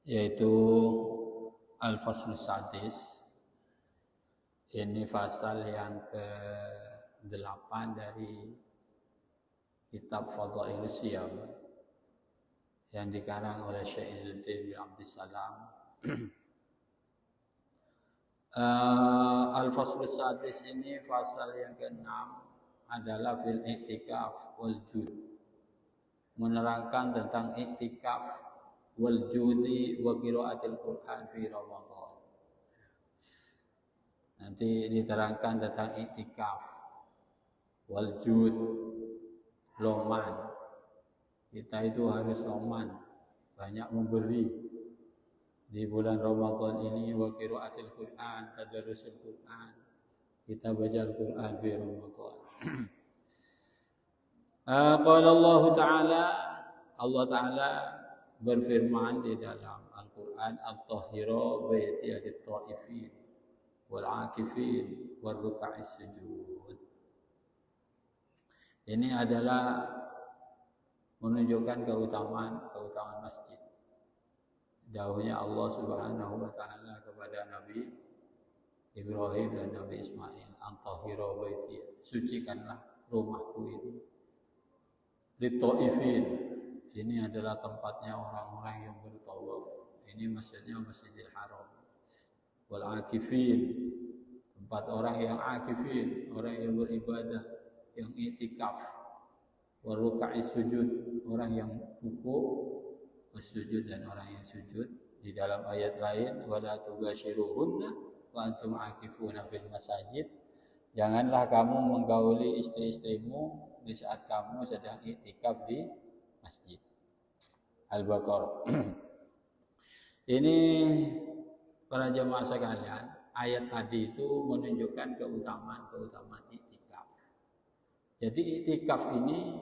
yaitu Al-Faslus Sadis. Ini fasal yang ke-8 dari kitab Fadhailus Siyam yang dikarang oleh Syekh Izzuddin bin Abdissalam. Al-Faslus Sadis ini fasal yang ke-6 adalah fil i'tikaf wal jud, menerangkan tentang i'tikaf wal judi wa qiraatil Qur'an fi Ramadan. Nanti diterangkan tentang i'tikaf wal jud, loman. Kita itu harus loman, banyak memberi di bulan Ramadan ini. Wa qiraatil Qur'an, tadarrusul Qur'an, kita baca Al-Qur'an fi Ramadan. Qala Allah Ta'ala berfirman di dalam Al-Qur'an, at-tahhira baiti lit-taifin wal 'akifin war ruk'is sujud. Ini adalah menunjukkan keutamaan masjid. Dawuhnya Allah Subhanahu wa taala kepada Nabi Ibrahim dan Nabi Ismail, "Antahhira baiti", sucikanlah rumahku ini. Lit-taifin, ini adalah tempatnya orang-orang yang bertawaf. Ini maksudnya Masjidil Haram. Wal 'akifin, tempat orang yang akifin, orang yang beribadah, yang i'tikaf. Wa ruk'is sujud, orang yang rukuk, sujud, dan orang yang sujud. Di dalam ayat lain, wala tubashiruhunna wa antum akifuna fil masajid, janganlah kamu menggauli istri-istrimu di saat kamu sedang i'tikaf di masjid. Al-Baqarah. Ini para jemaah sekalian, ayat tadi itu menunjukkan keutamaan i'tikaf. Jadi i'tikaf ini,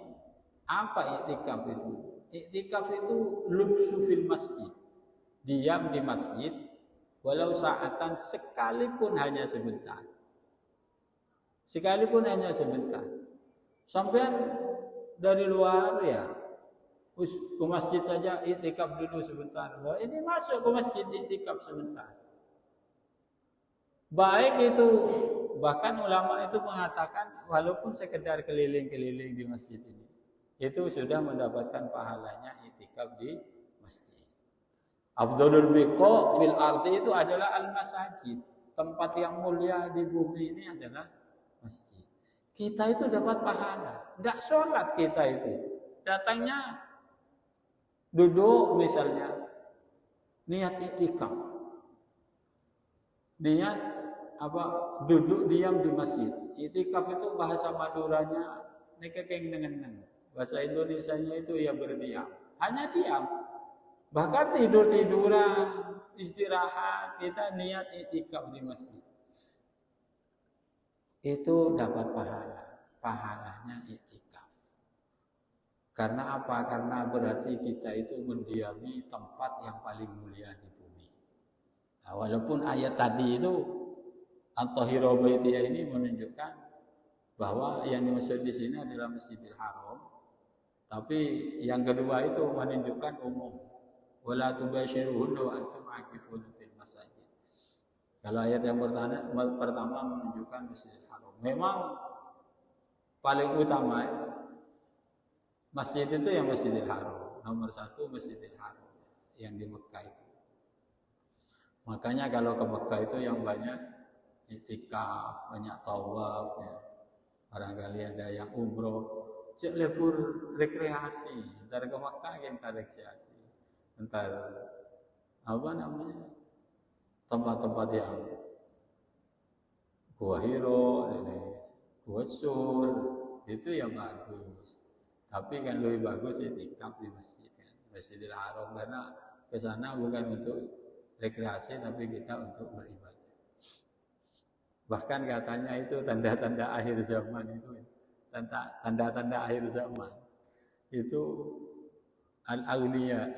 apa i'tikaf itu? I'tikaf itu lubsu fil masjid, diam di masjid walau saatan, sekalipun hanya sebentar. Sekalipun hanya sebentar. Sampai dari luar ya, ke masjid saja i'tikaf dulu sebentar. Nah, ini masuk ke masjid i'tikaf sebentar. Baik itu, bahkan ulama itu mengatakan walaupun sekedar keliling-keliling di masjid ini, itu sudah mendapatkan pahalanya i'tikaf di masjid. Afdhalul biqa fil ardi itu adalah al-masajid. Tempat yang mulia di bumi ini adalah masjid. Kita itu dapat pahala. Tidak sholat kita itu, datangnya duduk misalnya, niat i'tikaf, niat duduk diam di masjid. I'tikaf itu bahasa Maduranya nekekeng dengan bahasa Indonesianya itu ya berdiam, hanya diam. Bahkan tidur-tiduran, istirahat, kita niat i'tikaf di masjid. Itu dapat pahalanya i'tikaf. Karena apa? Karena berarti kita itu mendiami tempat yang paling mulia di bumi. Nah, walaupun ayat tadi itu at-tahhira baiti ini menunjukkan bahwa yang dimaksud di sini adalah Masjidil Haram, tapi yang kedua itu menunjukkan umum. Wala tubashiruhunna wa antum akifun fil masajid. Kalau ayat yang pertama menunjukkan Masjidil Haram. Memang paling utama masjid itu yang Masjidil Haram. Nomor 1 Masjidil Haram yang di Mekah itu. Makanya kalau ke Mekah itu yang banyak i'tikaf, banyak tawaf ya. Barangkali ada yang umroh, cek libur rekreasi. Ntar ke Mekah yang rekreasi. Ntar tempat-tempat yang Gua Hiro, Gua Sur, itu yang bagus. Tapi kan lebih bagus i'tikaf di masjid kan, Masjidil Haram, karena ke sana bukan untuk rekreasi tapi kita untuk beribadah. Bahkan katanya itu tanda-tanda akhir zaman itu, tanda-tanda akhir zaman itu al-aghniya,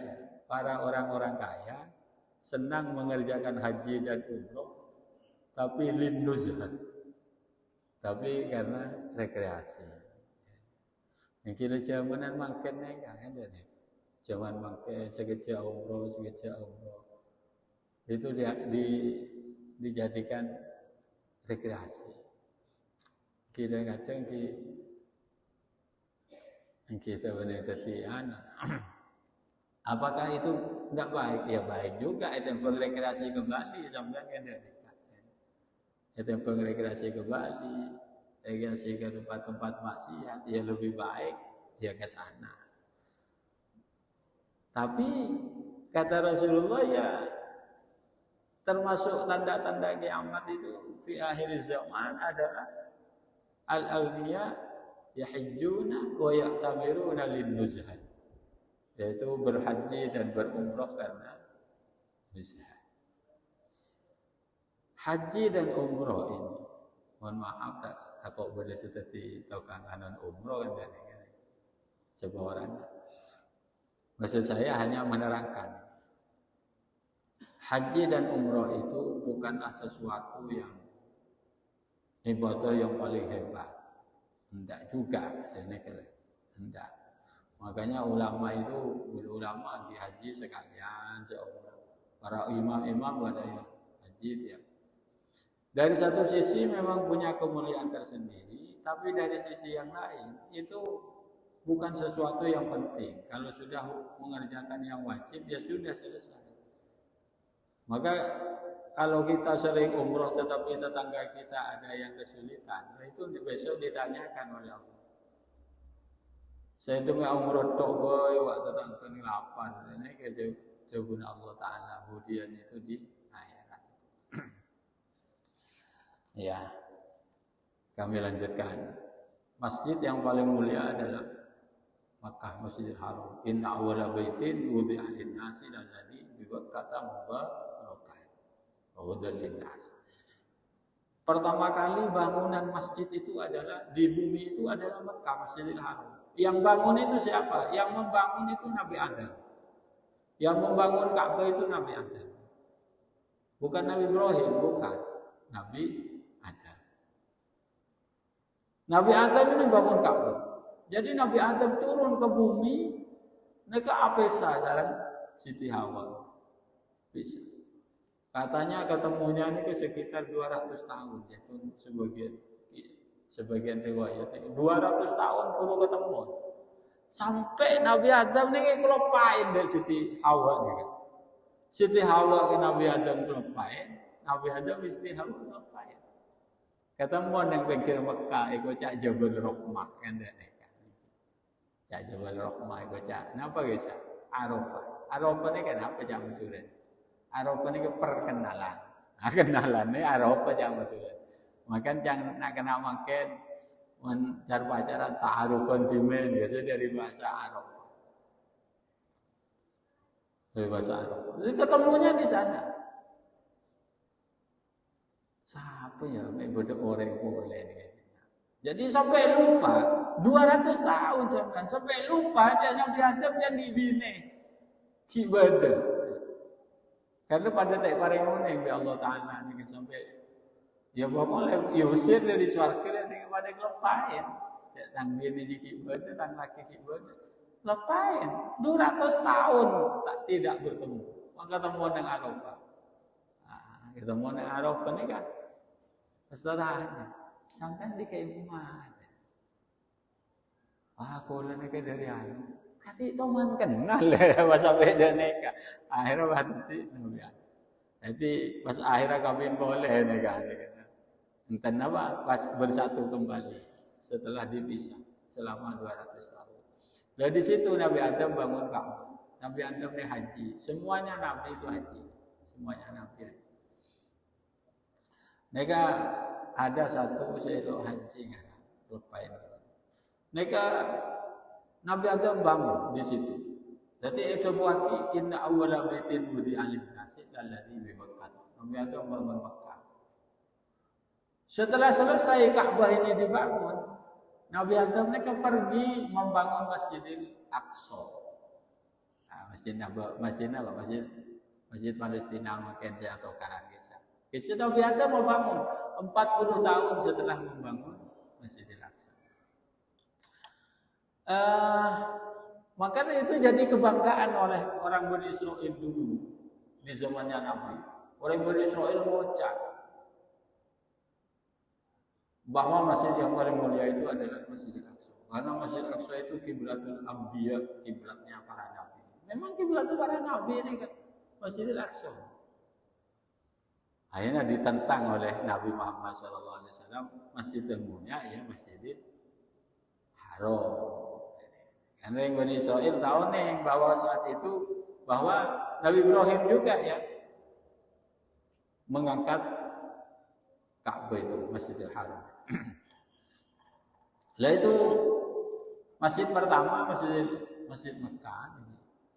para orang-orang kaya senang mengerjakan haji dan umroh tapi linnuzhah, tapi karena rekreasi. Yang kira zamanan makannya kan ada nih. Zaman mangke sekejap umroh. Itu dijadikan rekreasi. Kadang-kadang kita benar tadi apakah itu tidak baik? Ya baik juga. Itu rekreasi kembali sampai kan dekat. Itu rekreasi kembali, rekreasi ke tempat-tempat maksiat. Ya lebih baik ya ke sana. Tapi kata Rasulullah ya termasuk tanda-tanda kiamat itu di akhir zaman adalah al-aghniya yahijjuna wa ya'tamiruna lin-nuzha, yaitu berhaji dan berumrah karena nuzha. Haji dan umrah ini, mohon maaf tak boleh seperti taukanganan umrah kan sebuah orang. Maksud saya hanya menerangkan haji dan umrah itu bukanlah sesuatu yang ibadah yang paling hebat. Tidak juga, tidak. Makanya ulama itu berulama di haji sekalian seumrah. Para imam-imam pada yang haji tiap. Dari satu sisi memang punya kemuliaan tersendiri, tapi dari sisi yang lain itu bukan sesuatu yang penting. Kalau sudah mengerjakan yang wajib, ya sudah selesai. Maka kalau kita sering umroh tetapi tetangga kita ada yang kesulitan, itu besok ditanyakan oleh Allah. Saya demi umroh tok boy, waktu tetangga ini lapar. Ini jawaban Allah Ta'ala, kemudian itu di akhirat. Ya, kami lanjutkan. Masjid yang paling mulia adalah Makkah, Masjidil Haram. Inna awwala baitin wudi'a lin-nasi alladzi bi Bakkah mubarakan wa hudan lin-nas. Pertama kali bangunan masjid itu adalah di bumi itu adalah Makkah, Masjidil Haram. Yang bangun itu siapa? Yang membangun itu Nabi Adam. Yang membangun Ka'bah itu Nabi Adam. Bukan Nabi Ibrahim, bukan. Nabi Adam. Nabi Adam ini bangun Ka'bah. Jadi Nabi Adam turun ke bumi, mereka apesa saran Siti Hawa. Bisa. Katanya ketemunya ini sekitar 200 tahun, yaitu sebagian riwayat. 200 tahun baru ketemu. Sampai Nabi Adam ini kelupain dari Siti Hawa nih. Siti Hawa ke Nabi Adam kelupain, Nabi Adam Siti Hawa kelupain. Ketemu yang pinggir Mekah, ikut cak Jabal Rahmah kan deh. Cak Jabal Rahmah itu cak. Kenapa guys? Arafah. Arafah ini kenapa cak mencuri? Arafah ini perkenalan. Kenalan ini Arafah cak mencuri. Makan jangan nak kena makan. Cara pacaran ta'arufan dimen. Biasa dari bahasa Arafah. Dari bahasa Arafah. Jadi ketemunya di sana. Siapa ya? Ibadah orang boleh. Jadi sampai lupa 200 tahun sampai lupa aja Nabi Adam yang dibina ibadah. Karena pada tak paring ngene Allah Taala nih sampai ya pokoknya usir dari swarga dengan pada lepain. Ya tang bini di ibadah tang laki ibadah. Lepain 200 tahun tak tidak bertemu. Maka ketemu dengan Arafah. Nah, ketemu dengan Arafah ini kan saudaranya sampai di keibuan. Aku lagi dari anu. Kati teman kenal pas sampai dia nikah. Akhirnya berarti jadi pas akhirnya kawin boleh nikah. Entah apa pas bersatu kembali setelah dipisah selama 200 tahun. Dari di situ Nabi Adam bangun Ka'bah. Nabi Adam ini haji. Semuanya Nabi itu haji. Semuanya Nabi haji. Mereka ada satu selo haji kan, lepain. Mereka Nabi Adam bangun di situ. Jadi itu buati inna awwala baitin wudi'a lin-nasi alladzi bi Makkah. Nabi Adam bangun Makkah. Setelah selesai Ka'bah ini dibangun, Nabi Adam mereka pergi membangun Masjidil Aqsa. Nah, Masjid Palestina makin atau Karanggesa. Kisah Nabi Adam membangun 40 tahun setelah membangun Masjidil Aqsa. Makanya itu jadi kebanggaan oleh orang Bani Israil dulu di zamannya Nabi. Orang Bani Israil mengucap bahwa masjid yang paling mulia itu adalah Masjidil Aqsa. Karena Masjidil Aqsa itu kiblatul anbiya, kiblatnya para nabi. Memang kiblat para nabi ini kan Masjidil Aqsa. Akhirnya ditentang oleh Nabi Muhammad SAW, Masjidil Mulia ya Masjidil Haram. Karena yang Bani Israil tahu nih bahwa saat itu bahwa Nabi Ibrahim juga ya mengangkat Ka'bah itu Masjidil Haram. Lah itu masjid pertama Masjid Mekah.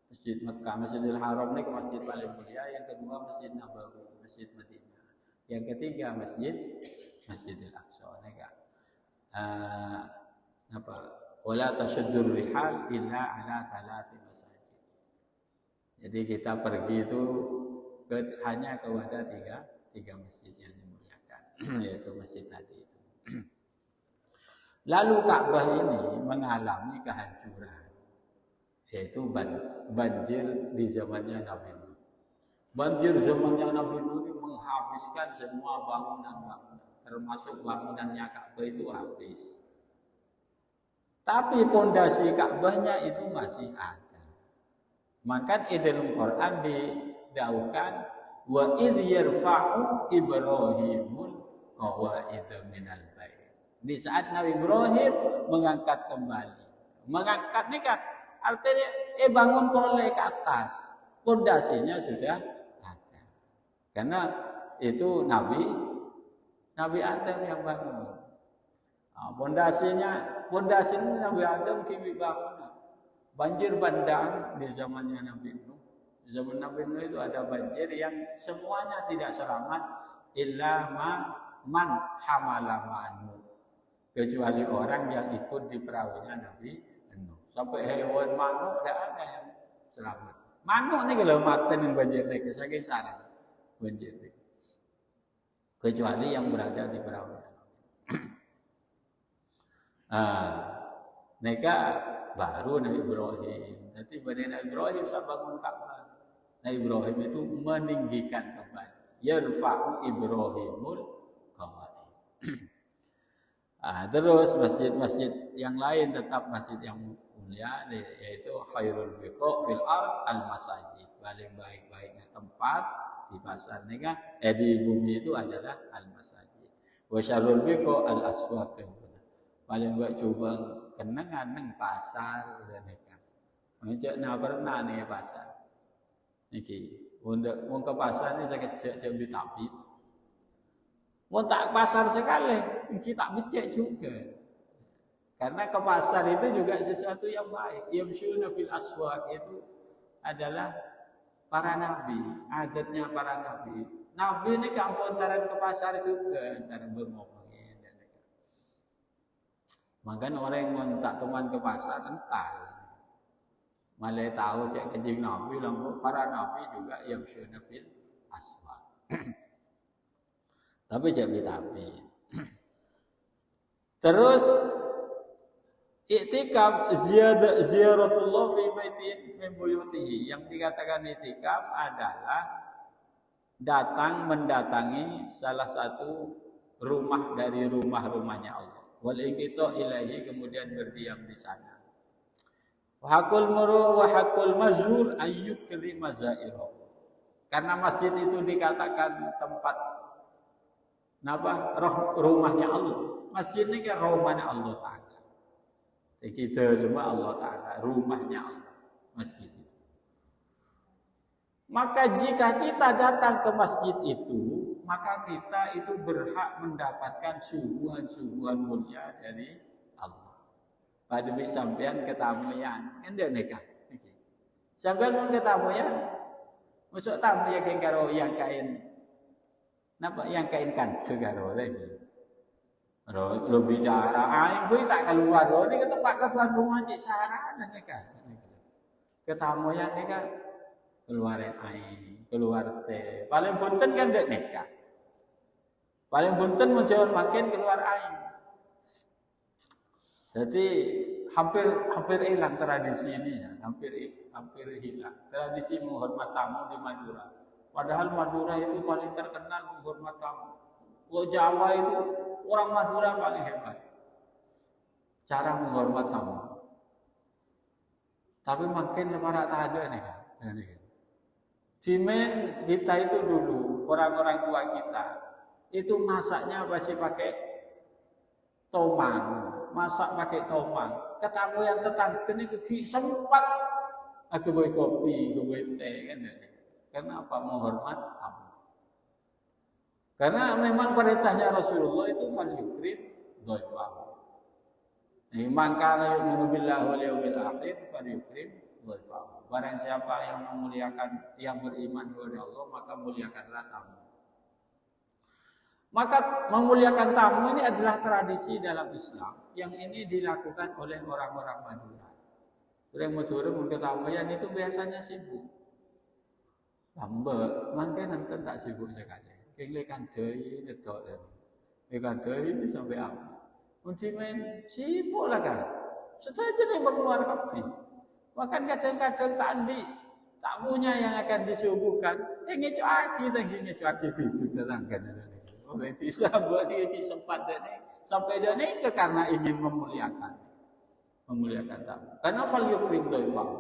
Masjid Mekah, Masjidil Haram ini masjid paling mulia. Yang kedua Masjid Nabawi, Masjid Madinah. Yang ketiga Masjidil Aqsa. Apa? Wala tasyaddur rihal illa ala thalathi masajid. Jadi kita pergi itu hanya kepada tiga masjid yang dimuliakan, yaitu masjid tadi itu. Lalu Ka'bah ini mengalami kehancuran, yaitu banjir di zamannya Nabi Nuh. Banjir zamannya Nabi Nuh menghabiskan semua bangunan, termasuk bangunannya Ka'bah itu habis. Tapi pondasi Ka'bahnya itu masih ada. Maka di dalam Quran didaukan wa idh yarfa'u Ibrahimul qawaid minal bait. Di saat Nabi Ibrahim mengangkat kembali. Mengangkat ini kan artinya bangun boleh ke atas. Pondasinya sudah ada. Karena itu Nabi Adam yang bangun. Pondasi Nabi Adam kini bangun. Banjir bandang di zamannya Nabi Nuh. Di zaman Nabi Nuh itu ada banjir yang semuanya tidak selamat illa man hamala ma'anu. Kecuali orang yang ikut di perahunya Nabi Nuh. Sampai hewan manuk tidak ada yang selamat. Manuk ini kalau mati yang banjir ini saking sarang banjir ini. Kecuali yang berada di perahunya. Mereka baru Nabi Ibrahim. Jadi pada Nabi Ibrahim saya bangun Ka'bah. Nabi Ibrahim itu meninggikan kembali. Yarfa'u Ibrahimul qawaid. Terus masjid-masjid yang lain tetap masjid yang mulia, yaitu khairul biqa fil ard al masajid. Paling baik-baiknya tempat di pasar di bumi itu adalah al masajid. Wa syarrul biqa al aswaq. Paling baik coba kenangan pasar dan ikan. Macam nak pernah nih pasar. Niki, untuk ke pasar ni saya cek beli tabit. Mau tak pasar sekali, niki tak becek juga. Karena ke pasar itu juga sesuatu yang baik. Yamshuna fil aswaq itu adalah para nabi, adatnya para nabi. Nabi ini kampung antara ke pasar juga, antara berngomong. Makanya orang yang minta teman ke pasar entar malah tahu cek kencing Nabi, lalu para Nabi juga yang syuna fil aswaq. Tapi cek tapi. Terus iktikaf ziyaratullah fi baitin min buyutihi. Yang dikatakan iktikaf adalah mendatangi salah satu rumah dari rumah-rumahnya Allah. Wal iqta ilahi, kemudian berdiam di sana. Wa hakul muru wa hakul mazur ayyukri mazairo. Karena masjid itu dikatakan tempat rumahnya Allah. Masjid ini kan rumahnya Allah Ta'ala. Kita cuma Allah Ta'ala, rumahnya Allah, masjid itu. Maka jika kita datang ke masjid itu, maka kita itu berhak mendapatkan suguhan-suguhan mulia dari Allah. Pada bik sampean ketamuyan, ende nikah. Sampean pun ketamuyan, masuk tamu ya karo yang kain, napa yang kain kan karo lagi. Lo bicara, gue tak keluar lo, ini ke tempat ketuan rumah cik sarana nikah. Ketamuyan nikah, keluarin air, keluar teh. Paling punten kan dek nikah. Paling punten menjauh makin keluar air. Jadi hampir hilang tradisi ini ya, hampir hilang. Tradisi menghormat tamu di Madura. Padahal Madura itu paling terkenal menghormat tamu. Kalau Jawa itu orang Madura paling hebat. Cara menghormat tamu. Tapi makin lebaran tak ada nih kan. Dimen kita itu dulu, orang-orang tua kita, itu masaknya masih pakai tomang. Masak pakai tomang. Ketamu yang tetangga ini sempat aku bawa kopi, aku bawa teh kan. Kenapa menghormat tamu? Karena memang perintahnya Rasulullah itu fal yukrim dhaifahu. Man kana yu'minu billahi wal yawmil akhir fal yukrim dhaifahu. Barang siapa yang memuliakan, yang beriman kepada Allah, maka muliakanlah tamu. Maka memuliakan tamu ini adalah tradisi dalam Islam yang ini dilakukan oleh orang-orang Madura. Orang Madura mungkin tamu yang itu biasanya sibuk. Lambat, mungkin nanti tak sibuk sekali. Kelekan dai nedok ya. Kelekan dai ini sampai apa? Uncimen sibuk lah kan. Setelah jadi mengeluar kopi. Bahkan kadang-kadang tamunya yang akan disuguhkan, ngecu aki bibit tetangga. Oleh Islam buat dia sempat sampai dan itu karena ingin memuliakan tamu. Karena fal yukrim dhaifahu.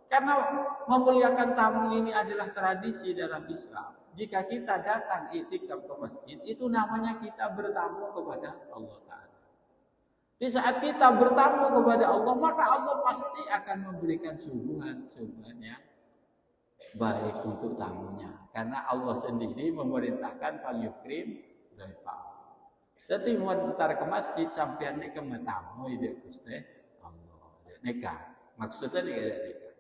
Karena memuliakan tamu ini adalah tradisi dalam Islam. Jika kita datang iktikaf ke masjid, itu namanya kita bertamu kepada Allah Ta'ala. Di saat kita bertamu kepada Allah, maka Allah pasti akan memberikan suguhan yang baik untuk tamunya. Karena Allah sendiri memerintahkan fal yukrim dhaifahu. Jadi mau ntar ke masjid sampai nih ke tamu ide Gusti Allah. Nikah. Maksudnya nikah.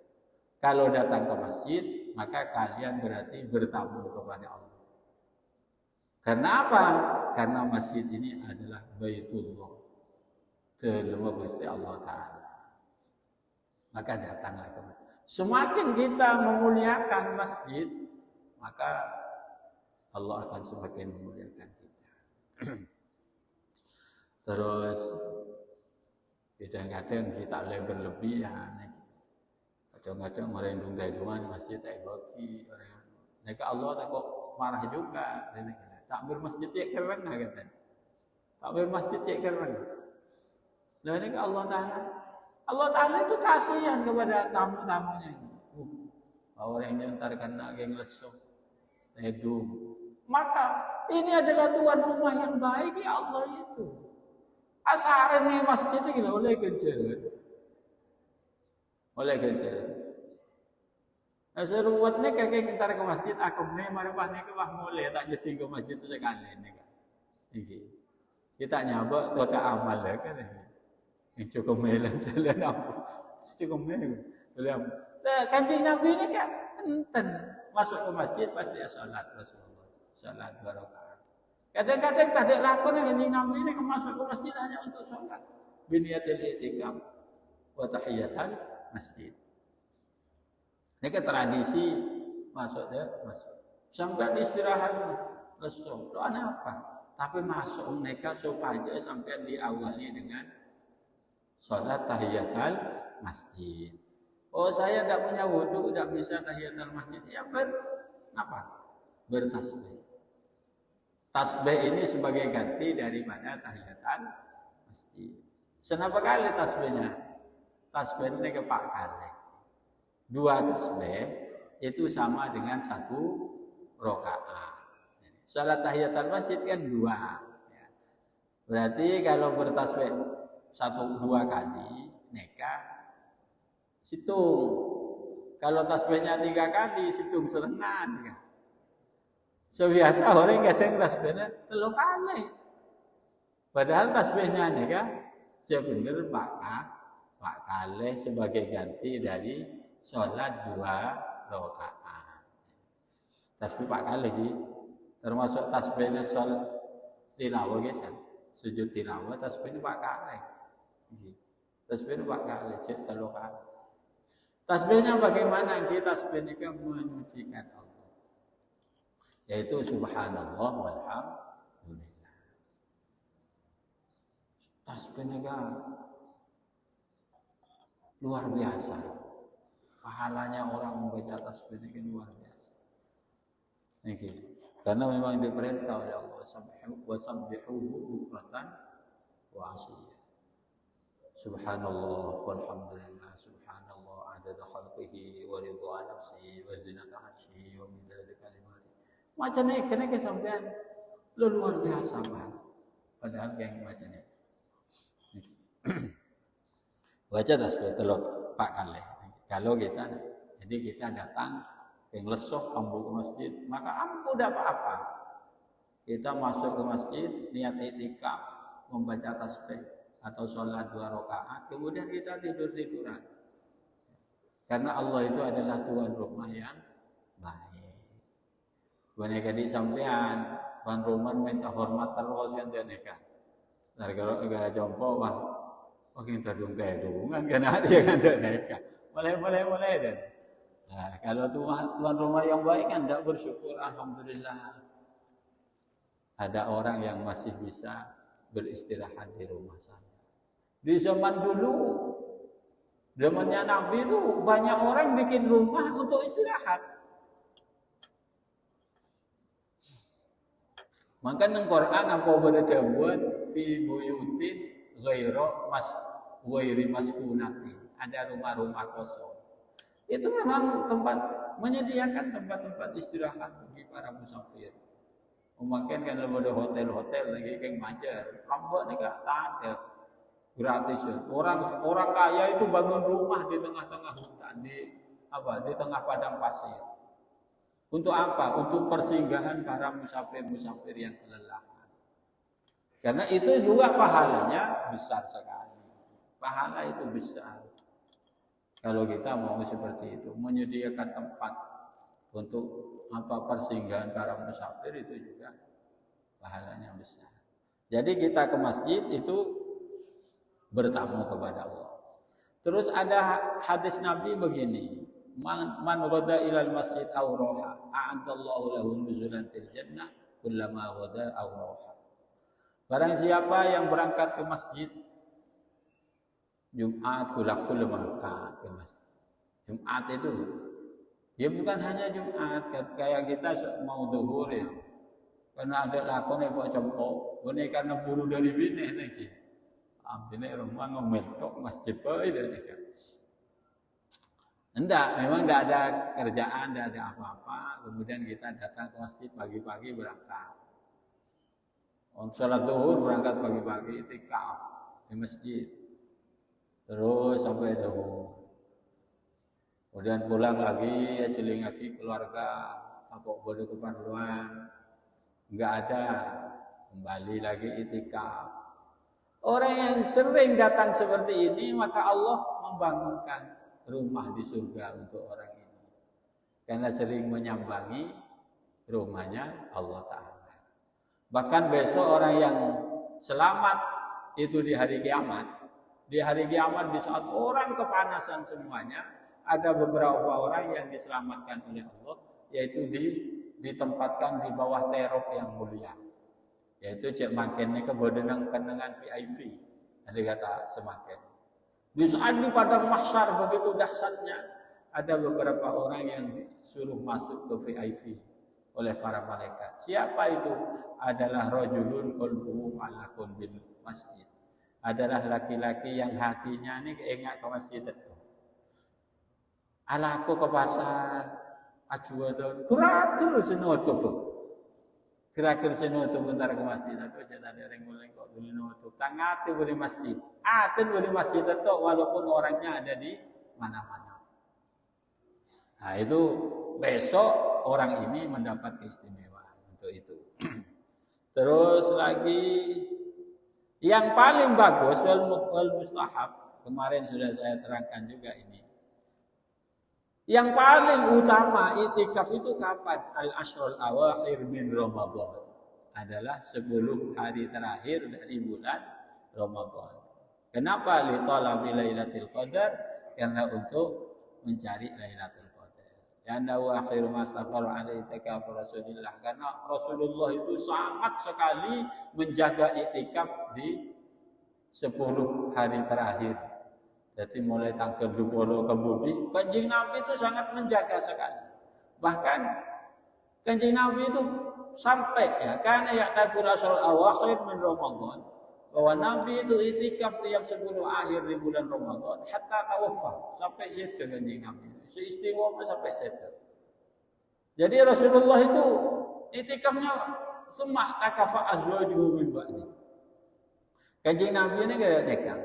Kalau datang ke masjid, maka kalian berarti bertamu kepada Allah. Kenapa? Karena masjid ini adalah Baitullah. Terlalu Gusti Allah Ta'ala. Maka datanglah ke masjid. Semakin kita memuliakan masjid, maka Allah akan semakin memuliakan kita. Terus kadang-kadang kita lebih berlebihan. Kadang-kadang orang dunggai-dungan masjid tak bagi orang. Mereka Allah tak kok marah juga. Tak bermasjid cek keren kata. Tak bermasjid cek keren. Lalu ini Allah Ta'ala itu kasihan kepada tamu-tamunya. Orang yang ntar kena geng lesuh. Hedum. Maka ini adalah tuan rumah yang baik ya Allah itu. Asaran nih masjid itu gila oleh kejar. Oleh kejar. Nah seruat nih kakek ntar ke masjid aku nih marubah nih ke wah mulai tak jadi ke masjid sekali nih kan. Ini kita nyabak tuh tak amal ya kan. Yang cukup melan jalan apa? Cukup melan. Nah kancing Nabi ini kan enten masuk ke masjid pasti salat Rasulullah. Salat barokah. Kadang-kadang tak ada lakon yang kancing Nabi ini masuk ke masjid hanya untuk salat. Biniyatil i'tikaf wa tahiyatul masjid. Ini kan tradisi masuk. Sampai istirahat lesu. Itu aneh apa? Tapi masuk mereka supaya sampai diawali dengan sholat tahiyatul masjid. Oh saya tidak punya wudhu, tidak bisa tahiyatul masjid. Ya apa? Bertasbih. Tasbih ini sebagai ganti daripada tahiyatul masjid. Senapa kali tasbihnya? Tasbih ini kepak kali. 2 tasbih itu sama dengan 1 rakaat. Salat tahiyatul masjid kan 2. Berarti kalau bertasbih 1-2 kali neka situng. Kalau tasbihnya 3 kali situng serengan. Sebiasa orang kadang tasbihnya 3 kali. Padahal tasbihnya neka siapa benar Pak kali sebagai ganti dari sholat 2 rakaat. Tasbih 4 kali sih. Termasuk tasbihnya sholat tilawah guys. Sujud tilawah tasbihnya 4 kali. Tasbihnya 4 kali, 3 kali. Tasbihnya bagaimana? Kita tasbihnya menyucikan Allah. Yaitu subhanallah walhamdulillah. Tasbihnya luar biasa. Pahalanya orang membaca tasbih ini luar biasa. Ini. Karena memang diperintah oleh Allah wasabbihuhu bukratan wa asyiyya. Subhanallah walhamdulillah subhanallah adada khalqihi wa ridha nafsihi wa zinata arsyihi wa midada kalimatihi. Macam ni kena sampean luar biasa banget. Padahal yang macam ni. Baca tasbih telur pak kali. Kalau kita, jadi kita datang yang lesok ambu ke masjid, maka ambu dapat apa? Kita masuk ke masjid, niat i'tikaf, membaca tasbih atau sholat 2 rakaat, kemudian kita tidur-tiduran. Karena Allah itu adalah tuan rumah yang baik. Boneka di sampean, tuan rumah minta hormat terus yang dia nikah. Nah kalau enggak jompo mah, kita dung-dung kan ada yang ada nikah. Boleh dan. Nah, kalau tuan rumah yang baik kan tidak bersyukur, alhamdulillah. Ada orang yang masih bisa beristirahat di rumah saya. Di zaman dulu, zamannya Nabi itu banyak orang bikin rumah untuk istirahat. Maka nang Quran apa berada buat fi buyutin ghairi maskunatin. Ada rumah-rumah kosong. Itu memang tempat menyediakan tempat-tempat istirahat bagi para musafir. Mungkin kan ada hotel-hotel lagi kayak macam lombok ni tak ada gratis. Orang kaya itu bangun rumah di tengah-tengah hutan di tengah padang pasir. Untuk apa? Untuk persinggahan para musafir-musafir yang kelelahan. Karena itu juga pahalanya besar sekali. Pahala itu besar. Kalau kita mau seperti itu, menyediakan tempat untuk persinggahan para musafir itu juga pahalanya besar. Jadi kita ke masjid itu bertamu kepada Allah. Terus ada hadis Nabi begini, man ghada ilal masjid aw raha, a'adallahu lahu nuzulan fil jannah kullama ghada aw raha. Barang siapa yang berangkat ke masjid Jumat kulakul berangkat ke masjid. Jumat itu ya bukan hanya Jumat, kayak kita mau zuhur ya. Karena ada lakon yang buat cempok, ini karena buru dari bini nanti. Bini rumah ngomelok masjid baik dan itu. Enggak, memang enggak ada kerjaan, enggak ada apa-apa. Kemudian kita datang ke masjid pagi-pagi berangkat. Sholat zuhur berangkat pagi-pagi itikaf di masjid. Terus sampai zuhur. Kemudian pulang lagi, ya celing lagi keluarga, apa boleh keperluan, enggak ada, kembali lagi itikaf. Orang yang sering datang seperti ini, maka Allah membangunkan rumah di surga untuk orang ini. Karena sering menyambangi rumahnya Allah Ta'ala. Bahkan besok orang yang selamat itu di hari kiamat. Di hari kiamat di saat orang kepanasan semuanya, ada beberapa orang yang diselamatkan oleh Allah, yaitu ditempatkan di bawah terop yang mulia. Yaitu cek makin ni kebodohan kenangan VIP. Ada kata semakin. Di saat di padang mahsyar begitu dahsyatnya, ada beberapa orang yang disuruh masuk ke VIP oleh para malaikat. Siapa itu? Adalah rajulun qalbuhu mu'allaqun bil masjid. Adalah laki-laki yang hatinya ini ingat ke masjid itu. Ala aku ke pasar, ajuadon, kurakel senutup. Kira-kira senutup bentar ke masjid. Aduh, saya tadi orang mulai kok dulu nutup. Tangati boleh masjid. Aten boleh masjid itu walaupun orangnya ada di mana-mana. Nah itu besok orang ini mendapat keistimewaan untuk itu. Terus lagi yang paling bagus wal mustahab, kemarin sudah saya terangkan juga ini. Yang paling utama itikaf itu kapan? Al-ashrul awakhir min Ramadan. Adalah 10 hari terakhir dari bulan Ramadan. Kenapa? Li talabi Lailatul Qadar, karena untuk mencari Lailatul Qadar. Karena wa akhiru mastaqar alaihi itikaf Rasulullah. Karena Rasulullah itu sangat sekali menjaga itikaf di 10 hari terakhir Jadi mulai tanggal 20 kemudi, Kanjeng Nabi itu sangat menjaga sekali. Bahkan Kanjeng Nabi itu sampai ya, karena ya tafsir awakhir min Ramadan, bahwa Nabi itu itikaf tiap 10 akhir di bulan Ramadan hatta tawaffa, sampai situ Kanjeng Nabi. Seistimewa sampai situ. Jadi Rasulullah itu itikafnya summa takafa azwajuhu min ba'di. Kanjeng Nabi ini kayak nikah.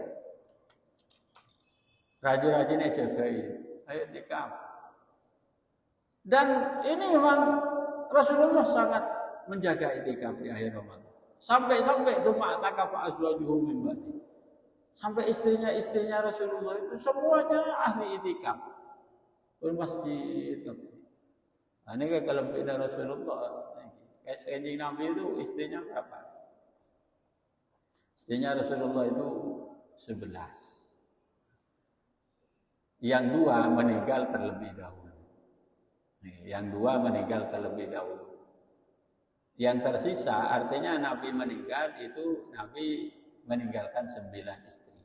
Rajin-rajinnya jagain, ayo itikaf. Dan ini memang Rasulullah sangat menjaga itikaf di akhir Ramadan. Sampai summa takafa azwajuhu min ba'di. Sampai istrinya Rasulullah itu semuanya ahli itikaf. Bermasjid. Nah, ini kalau beda Rasulullah, Kanjeng Nabi itu istrinya berapa? Istrinya Rasulullah itu 11. Yang 2 meninggal terlebih dahulu. Yang 2 meninggal terlebih dahulu. Yang tersisa artinya Nabi meninggal itu Nabi meninggalkan 9 istri.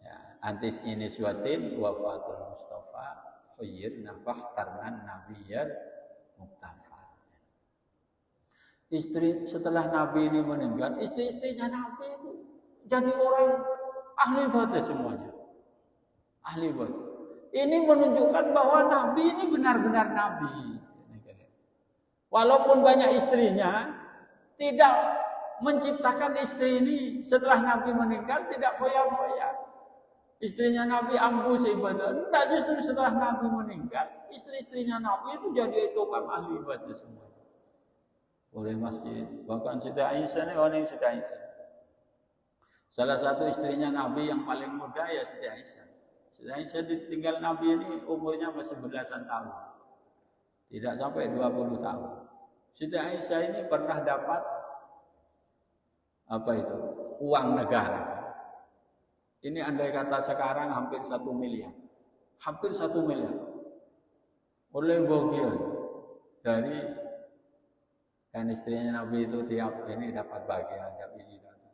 Ya, antis ini suatin wafatul Mustafa khayyir nafah tarnan nabiyyal muktafa. Istri setelah Nabi ini meninggal, istri-istrinya Nabi itu jadi orang ahli ibadah semuanya. Ahli ibadah. Ini menunjukkan bahwa Nabi ini benar-benar Nabi. Walaupun banyak istrinya, tidak menciptakan istri ini setelah Nabi meninggal tidak foya-foya. Istrinya Nabi ambu seibadah. Tidak, justru setelah Nabi meninggal, istri-istrinya Nabi itu jadi tukang ahli ibadah semua. Oleh masjid. Bahkan Siti Aisyah ini orang Siti Aisyah. Salah satu istrinya Nabi yang paling muda ya Siti Aisyah. Siti Aisyah ditinggal Nabi ini umurnya masih belasan tahun. Tidak sampai 20 tahun. Siti Aisyah ini pernah dapat apa itu? Uang negara. Ini andai kata sekarang hampir 1 miliar. Hampir 1 miliar. Oleh bagian dari kan istrinya Nabi itu tiap ini dapat bagian, tiap ini dapat.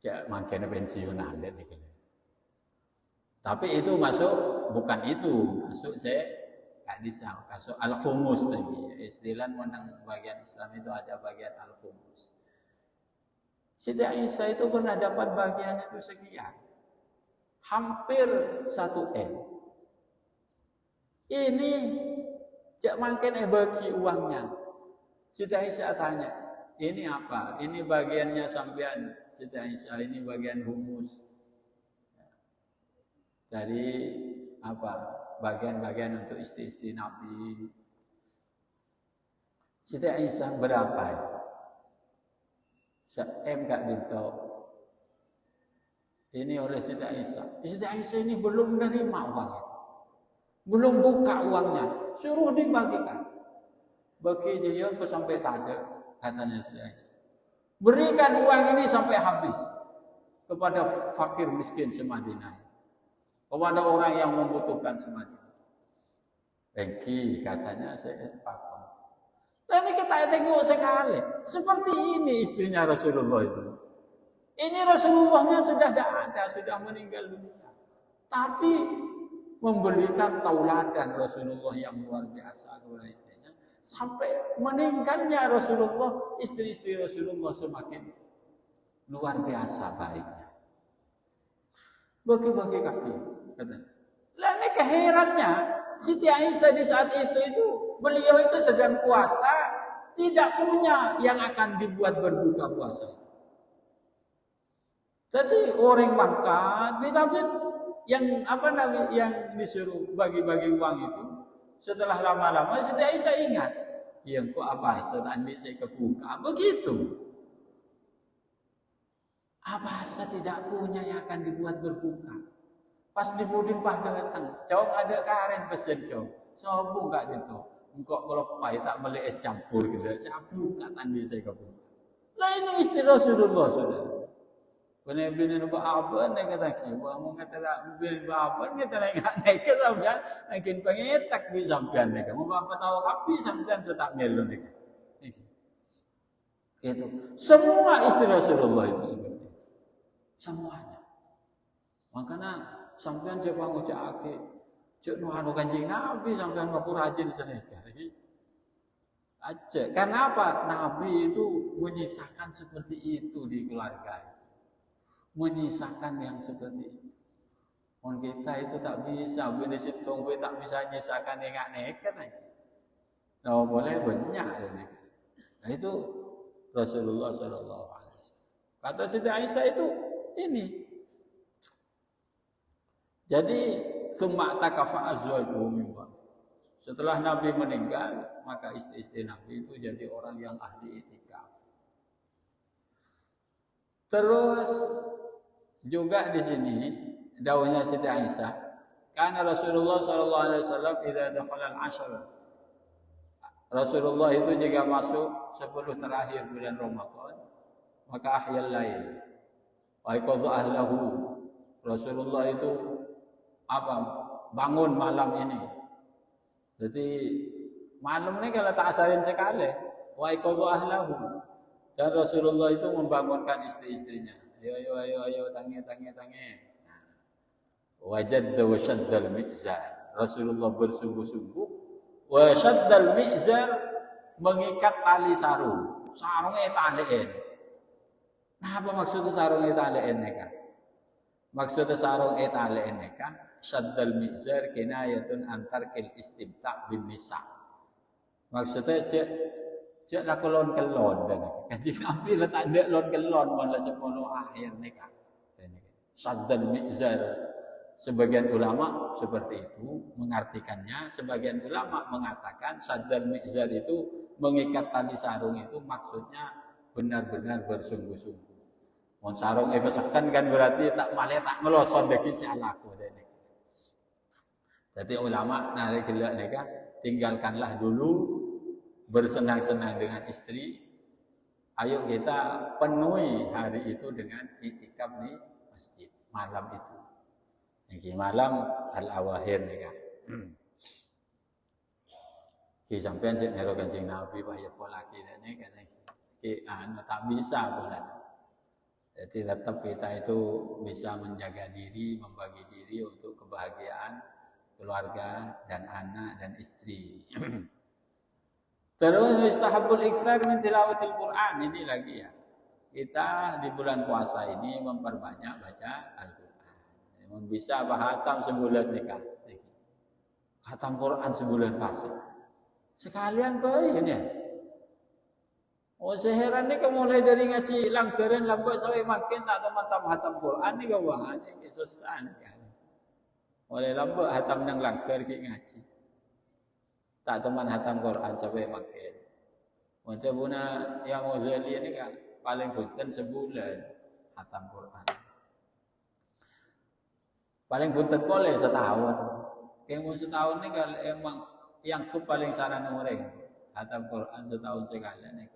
Cak makin pensiunan deh gitu. Tapi itu masuk bukan itu, masuk saya hadis masuk al-khumus tadi. Istilah menang bagian Islam itu ada bagian al-khumus. Siti Aisyah itu pernah dapat bagian itu sekian. Hampir 1 M. Ini cak makin bagi uangnya. Siti Aisyah tanya, ini apa? Ini bagiannya sampean Siti Aisyah, ini bagian humus. Dari apa? Bagian-bagian untuk istri-istri Nabi. Siti Aisyah berapa? Se-M gak dito. Ini oleh Siti Aisyah. Siti Aisyah ini belum menerima uang itu. Belum buka uangnya. Suruh dibagikan. Bagi dia sampai tada, katanya Siti Aisyah. Berikan uang ini sampai habis. Kepada fakir miskin semadinah. Kepada orang yang membutuhkan semadinah. Bagi katanya saya pakai. Nah ini kita tengok sekali. Seperti ini istrinya Rasulullah itu. Ini Rasulullahnya sudah tidak ada, sudah meninggal dunia. Tapi memberikan tauladan Rasulullah yang luar biasa kepada istrinya. Sampai meninggalnya Rasulullah, istri-istri Rasulullah semakin luar biasa baiknya. Bagi-bagi kaki. Lah ini keherannya, Siti Aisyah di saat itu beliau itu sedang puasa, tidak punya yang akan dibuat berbuka puasa. Jadi orang makan, tapi yang apa namanya yang disuruh bagi-bagi uang itu, setelah lama-lama Siti Aisyah ingat, yang kok apa tadi saya kebuka begitu. Apa saya tidak punya yang akan dibuat berbuka. Pas di budin pas datang, cowok ada karen pesen cowok, sobo enggak gitu. Engkau kalau pai tak beli es campur gitu, saya buka tadi saya kebuka. Lah ini istri Rasulullah sudah. Benar-benar buat apa? Nak kata kiwa, mau kata tak buat apa? Kita naik ke sampean, naikin pengetak di sampean mereka. Mau apa tahu kapi sampean setak melon mereka. Itu semua istri Rasulullah itu seperti. semuanya. Makanya sampean coba ngucapake cuk nuhanu Kanjeng Nabi sampean waktu rajin sedekah. Aja. Karena apa? Nabi itu menyisakan seperti itu di keluarga. Menyisakan yang seperti itu. Kita itu tak bisa, bini situng tak bisa menyisakan yang nekat lagi. Nah, boleh banyak ini. Nah, itu Rasulullah SAW. Kata Siti Aisyah itu ini. Jadi summa takafa azwajuhu min ba'd. Setelah Nabi meninggal, maka istri-istri Nabi itu jadi orang yang ahli itikaf. Terus juga di sini dawuhnya Siti Aisyah, karena Rasulullah sallallahu alaihi wasallam idza dakhala al-ashr. Rasulullah itu jika masuk 10 terakhir bulan Ramadan, maka ahyal lail. Wa yaqadhu ahlahu. Rasulullah itu apa? Bangun malam ini. Jadi malam ini kalau tak asarin sekali, wa yaqadhu ahlahu. Dan Rasulullah itu membangunkan istri-istrinya. Ayo, tangi. Wajadda wa syaddal mi'zar. Rasulullah bersungguh-sungguh wa syaddal mi'zar, mengikat tali sarung. Sarungnya taliin. Nah, apa maksudnya sarungnya taliin nika? Maksudnya sarung taliin nika, syaddal mi'zar kinayatun antar kil istimta' bin nisa. Maksudnya cek lah kelon dan kanjeng Nabi letak dek kelon malah 10 akhir nikah. Syaddal mi'zar. Sebagian ulama seperti itu mengartikannya, sebagian ulama mengatakan syaddal mi'zar itu mengikat tali sarung itu maksudnya benar-benar bersungguh-sungguh. Mun sarung pesekan kan berarti tak ngeloson deki si alaku dene. Jadi ulama narik gelak nikah, tinggalkanlah dulu bersenang-senang dengan istri. Ayo kita penuhi hari itu dengan itikaf di masjid malam itu. Ini malam al-awahir nikah. Ki sampean cek nero Kanjeng Nabi bahaya pola kita ini kan ki tak bisa pola. Jadi tetap kita itu bisa menjaga diri, membagi diri untuk kebahagiaan keluarga dan anak dan istri. Terus mustahabul iktsar min tilawatil Quran, ini lagi ya. Kita di bulan puasa ini memperbanyak baca Al-Quran. Bisa apa hatam sebulan nikah. Hatam Quran sebulan puasa. Sekalian bayin ya. Oh seheran ni mulai dari ngaji langgaran lambat sampai makin tak teman-teman hatam Quran ni kawan ni susah ni kan. Mulai lambat hatam nang langgar ki ngaji. Tak teman hatam Quran sampai makin. Untuk guna yang Ghazali ni kan paling punten sebulan hatam Quran. Paling punten boleh setahun. Yang setahun ni kalau emang yang paling saran orang hatam Quran setahun sekali ni.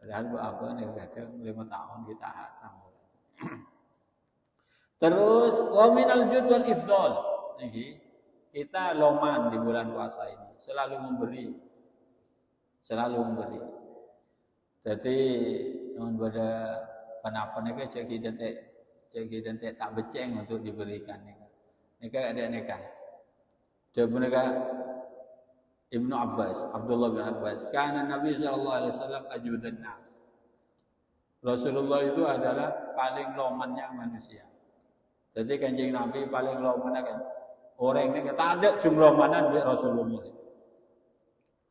Padahal buat apa ni kadang 5 tahun kita hatam. Terus wa minal jud wal ifdal. Kita loman di bulan puasa ini, selalu memberi. Jadi mun pada penapa nika cek identik tak beceng untuk diberikan nikah. Nikah ada nikah. Coba nikah Ibnu Abbas, Abdullah bin Abbas, karena Nabi sallallahu alaihi wasallam ajudan nas. Rasulullah itu adalah paling lomannya manusia. Jadi Kanjeng Nabi paling loman kan. Orang ini tak ada jumlah lomanan dari Rasulullah.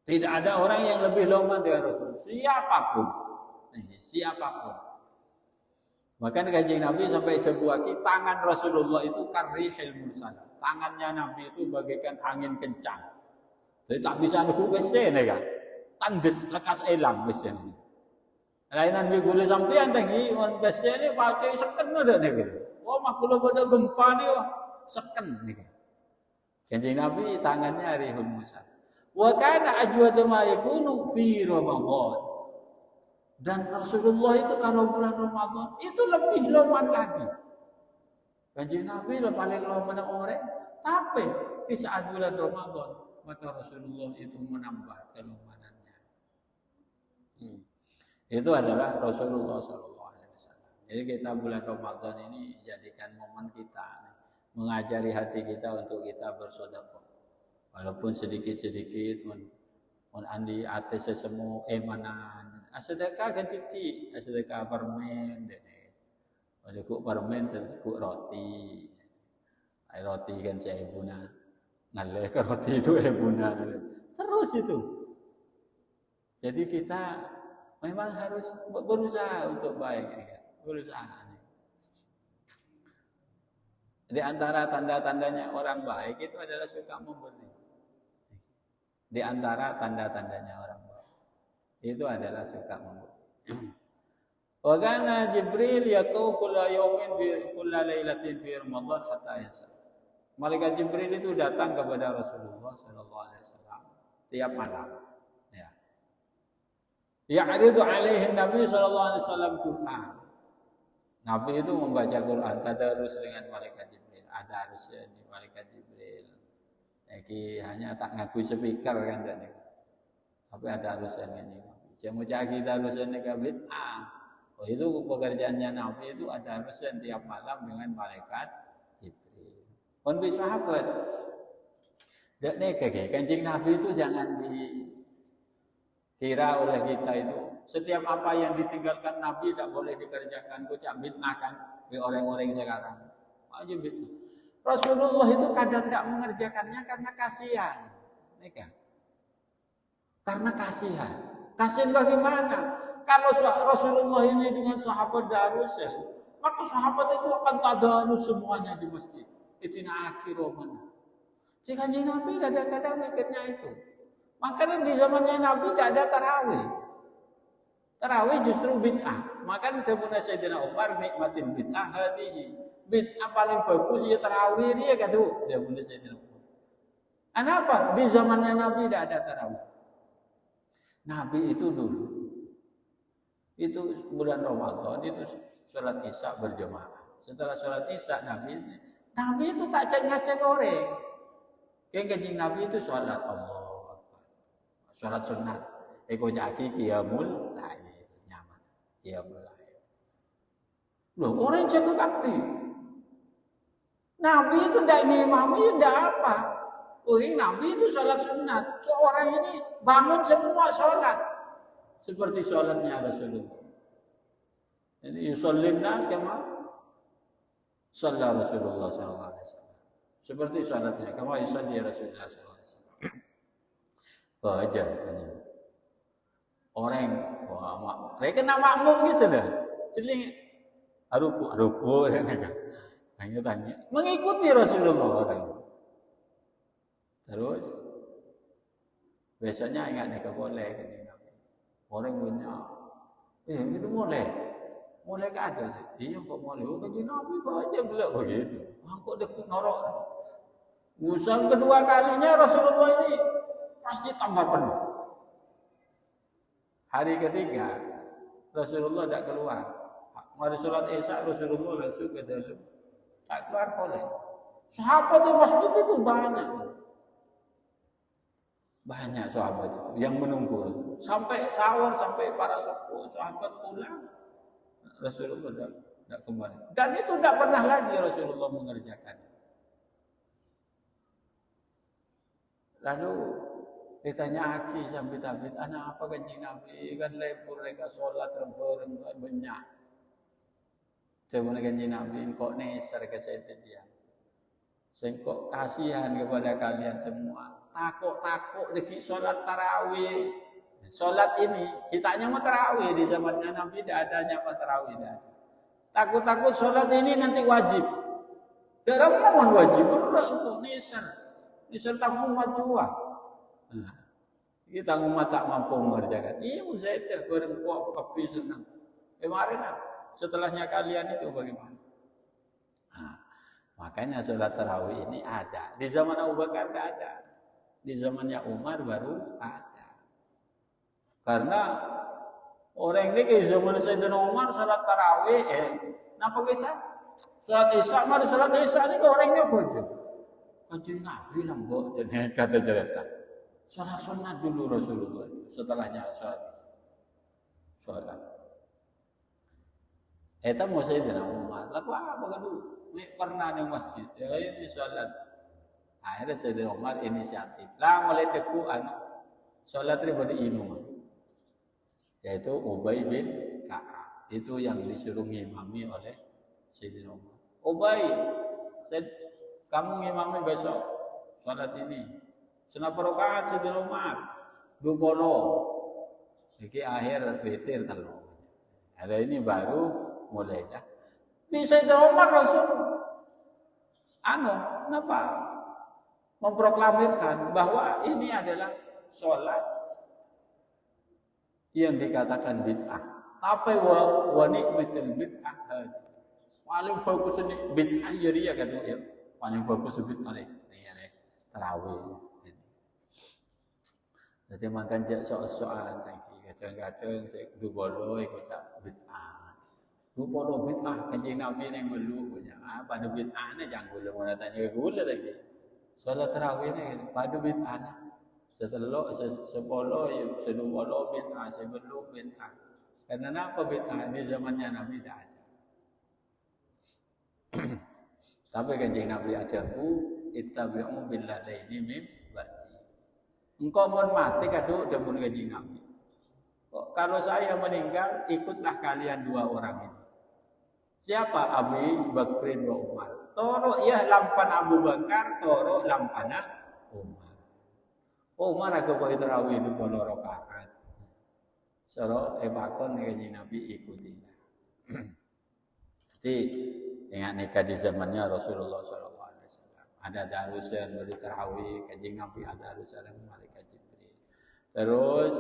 Tidak ada orang yang lebih loman dari Rasulullah. Siapapun. Maka Kanjeng Nabi sampai jebuaki tangan Rasulullah itu karihil mursalah. Tangannya Nabi itu bagaikan angin kencang. Jadi tak bisa nunggu WC ni kan. Tandes lekas elang WC ni. Lainan bi boleh sampean tadi on WC ni pakai seken ada ni kan. Oh makula pada gempa ni seken ni kan. Kanjeng Nabi tangannya rihul mursal. Wa kana ajwad ma yakunu fi Ramadan. Dan Rasulullah itu kalau bulan Ramadan itu lebih loman lagi. Kanjeng Nabi paling loman orang, tapi di saat bulan Ramadan maka Rasulullah itu menambah kelomanannya. Itu adalah Rasulullah SAW. Jadi kita bulan Ramadan ini jadikan momen kita mengajari hati kita untuk kita bersedekah. Walaupun sedikit-sedikit mun andi ate sesemu emanan. Sedekah kan titik, sedekah permen dene. Sedekah permen, sedekah roti. Roti kan seibuna. Ngalle ke roti itu ebuna. Terus itu. Jadi kita memang harus berusaha untuk baik, berusaha. Di antara tanda-tandanya orang baik itu adalah suka memberi. Di antara tanda-tandanya orang baik itu adalah suka memberi. Wa kana Jibril yatu kulla yawmin fi kulla lailatin fi Ramadan hatta yasa. Malaikat Jibril itu datang kepada Rasulullah sallallahu alaihi wasallam tiap malam. Ya. Ya'ridu alaihi Nabi sallallahu alaihi wasallam Quran. Nabi itu membaca Quran, tadarus dengan malaikat Jibril. Ada harusnya di malaikat Jibril. Jadi hanya tak ngaku speaker kan tadi. Tapi ada harusnya ini. Jangan cari harusnya negatif. Oh itu pekerjaannya Nabi itu ada harusnya tiap malam dengan malaikat Jibril. Pun sahabat. Dak nekake Kanjeng Nabi itu jangan dikira oleh kita itu setiap apa yang ditinggalkan Nabi tidak boleh dikerjakan. Kocak bid'ah kan di orang-orang sekarang. Aja bid'ah. Rasulullah itu kadang tidak mengerjakannya karena kasihan. Nika. Karena kasihan. Kasihan bagaimana? Kalau Rasulullah ini dengan sahabat darusnya, maka sahabat itu akan tadarus semuanya di masjid. Itina akhiroman. Si Kanjeng Nabi kadang-kadang mikirnya itu. Makanya di zamannya Nabi tidak ada tarawih. Tarawih justru bid'ah. Makanya zaman Sayyidina Umar nikmatin bid'ah hadihi. Bid'ah paling bagus ya tarawih dia kadu. Zaman Sayyidina Umar. Kenapa? Di zamannya Nabi tidak ada tarawih. Nabi itu dulu. Itu bulan Ramadan itu sholat Isya berjamaah. Setelah sholat Isya Nabi itu tak cek-ngecek orang. Kanjeng Nabi itu sholat Allah. Sholat sunat. Eko jaki qiyamul lail. Nyaman. Qiyamul lail. Loh, orang jaga kakti. Nabi itu tidak ngimami, tidak apa. Nabi itu sholat sunat. Orang ini bangun semua sholat. Seperti sholatnya Rasulullah. Jadi yusallin nas kama shalla Rasulullah sallallahu alaihi wasallam. Seperti sholatnya kama yusalli Rasulullah sallallahu alaihi wasallam. Baca orang mereka nak makmum gitu dah. Jadi ruku tanya mengikuti Rasulullah orang. Terus besoknya ingat nih boleh orang punya itu mulai ke ada dia kok mulai Kanjeng Nabi baca pula begitu kok dekut norok. Musang kedua kalinya Rasulullah ini pasti tambah penuh. Hari ketiga Rasulullah tidak keluar. Mari sholat Isya Rasulullah langsung ke dalam. Tak keluar boleh. Sahabat di masjid itu banyak. Banyak sahabat itu yang menunggu. Sampai sahur, sampai para sahabat pulang. Rasulullah tidak kembali. Dan itu tidak pernah lagi Rasulullah mengerjakan. Lalu ditanya Aki sampai David, anak apa Kanjeng Nabi? Kan lepur mereka sholat rembulan banyak. Cuma Kanjeng Nabi kok neser ke saya dia. Kok kasihan kepada kalian semua. Takut lagi sholat tarawih. Sholat ini kita nyama tarawih di zamannya Nabi tidak ada nyama tarawih. Takut sholat ini nanti wajib. Dalam momen wajib untuk neser. Nisal tanggung matua. Nah, kita umat tak mampu mengerjakan. Iya, saya tidak berkuat tapi senang. Kemarin setelahnya kalian itu bagaimana? Nah, makanya sholat tarawih ini ada. Di zaman Abu Bakar tidak ada. Di zamannya Umar baru ada. Karena orang ini ke zaman Sayyidina Umar sholat tarawih, kenapa kisah? Sholat Isya, mari sholat Isya ini ke orangnya bodoh. Kanjeng Nabi lambok dan kata cerita. Sholat sunat dulu Rasulullah setelahnya sholat. Eta mau Sayyidina Umar. Lalu apa kan ini pernah di masjid. Ya ini sholat. Akhirnya Sayyidina Umar inisiatif. Lah mulai deku sholat ribu di imam. Yaitu Ubay bin Ka'ab. Itu yang disuruh ngimami oleh Sayyidina Umar. Ubay, kamu ngimami besok sholat ini. Senapa rakaat Sayyidina Umar? 20. Iki akhir witir telu. Ada ini baru mulai ya. Bisa Umar langsung kenapa memproklamirkan bahwa ini adalah sholat yang dikatakan bid'ah. Tapi wa ni'matul bid'ah. Paling bagus ini bid'ah ya kan ya. Paling bagus bid'ah nih. Tarawih. Jadi makan jak soal-soal lagi. Kadang-kadang saya dulu ikut bid'ah. Lupa bid'ah kanjeng Nabi yang melu punya. Pada bid'ah ni jangan gula mana tanya gula lagi. Solat tarawih ni pada bid'ah. Setelah 10 bid'ah, 10 bid'ah. Karena apa bid'ah di zamannya Nabi dah ada. Tapi kanjeng Nabi ajarku ittabi'u billadaini mim ba'di. Engkau mau mati kadu demun kanjeng Nabi. Kalau saya meninggal ikutlah kalian 2 orang ini. Siapa? Abu Bakrin wa Umar. Toro ya lampan Abu Bakar, toro lampana Umar. Umar aku kok tarawih itu 2 rakaat. Soro ebakon kanjeng Nabi ikuti. Jadi ingat nikah di zamannya Rasulullah SAW. Ada darusan beri tarawih, kanjeng Nabi ada darusan malaikat Jibril. Terus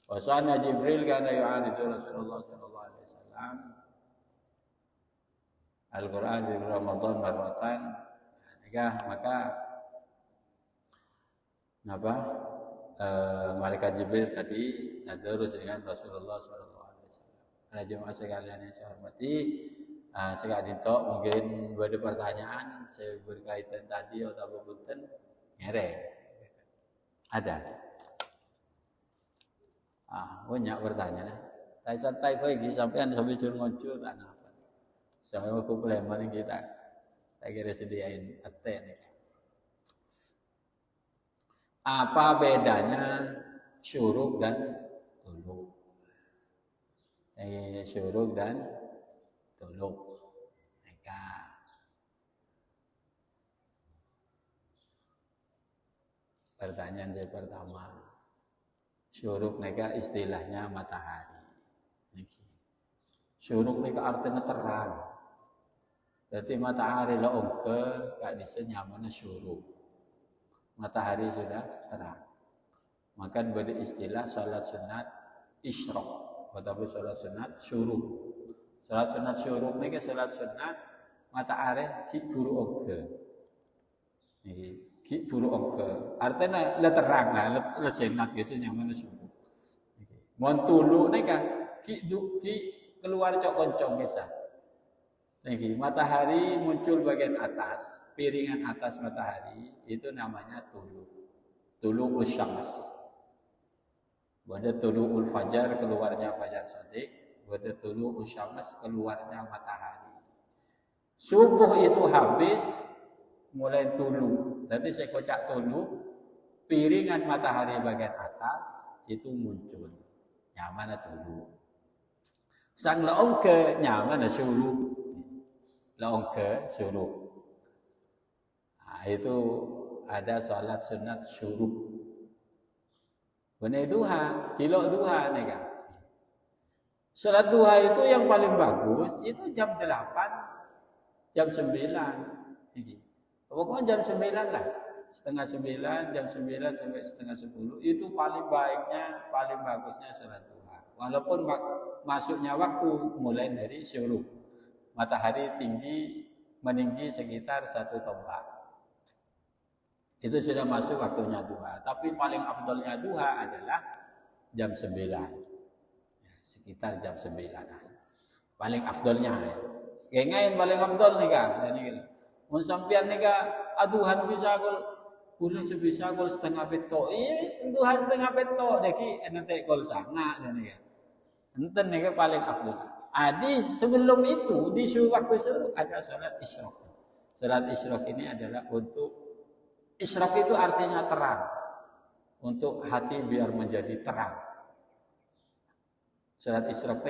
Wasana Jibril kana yu'anidu Rasulullah sallallahu alaihi wasallam Al-Qur'an di Ramadan marwatan. Maka malaikat Jibril tadi tadarus dengan Rasulullah sallallahu alaihi wasallam. Para jemaah sekalian yang saya hormati, sekali tok mungkin ada pertanyaan saya berkaitan tadi atau punten ngereng. Ada. Banyak bertanya lah. Saya santai pagi sampai sampai curang-curang tak apa. Sampai aku peleman kita. Tak kira sediain ate nih. Apa bedanya syuruk dan tuluk? Syuruk dan tuluk. Pertanyaan saya pertama. Syuruk neka istilahnya matahari. Syuruk neka artinya terang. Jadi matahari lah ongke kak disenyamannya syuruk. Matahari sudah terang. Maka beri istilah salat sunat isyraq. Ataupun salat sunat syuruk. Salat sunat syuruk neka salat sunat matahari ki buru ongke. Ki buru ongke. Artinya le terang lah, le senat biasanya mana syuruk. Mon tulu ni kan ki keluar cok koncong kisah. Niki matahari muncul bagian atas, piringan atas matahari itu namanya tulu. Tulu'us syams. Ada tulu'ul fajar keluarnya fajar shadiq, ada tulu'us syams keluarnya matahari. Subuh itu habis mulai tulu. Tapi saya kocak tulu, piringan matahari bagian atas itu muncul. Nyaman tulu. Sang laong ke nyaman syuruk. Laong ke syuruk. Itu ada salat sunat syuruk. Benar duha, kilo duha nih kan. Salat duha itu yang paling bagus itu jam 8, jam 9. Pokoknya jam 9 lah. Setengah 9, jam 9 sampai setengah 10 itu paling baiknya, paling bagusnya salat duha. Walaupun masuknya waktu mulai dari syuruk. Matahari meninggi sekitar 1 tombak. Itu sudah masuk waktunya duha. Tapi paling afdolnya duha adalah jam 9. Ya, sekitar jam 9. Paling afdolnya. Kengain paling afdol nih kan. Jadi mun sampean nika aduhan bisa Kula sebisa kul setengah petok. Sentuh setengah petok deki nanti kul sangat dan ya. Enten nih paling afdal. Adi sebelum itu disuruh waktu suruh ada salat isyraq. Salat isyraq ini adalah untuk isyraq itu artinya terang. Untuk hati biar menjadi terang. Salat isyraq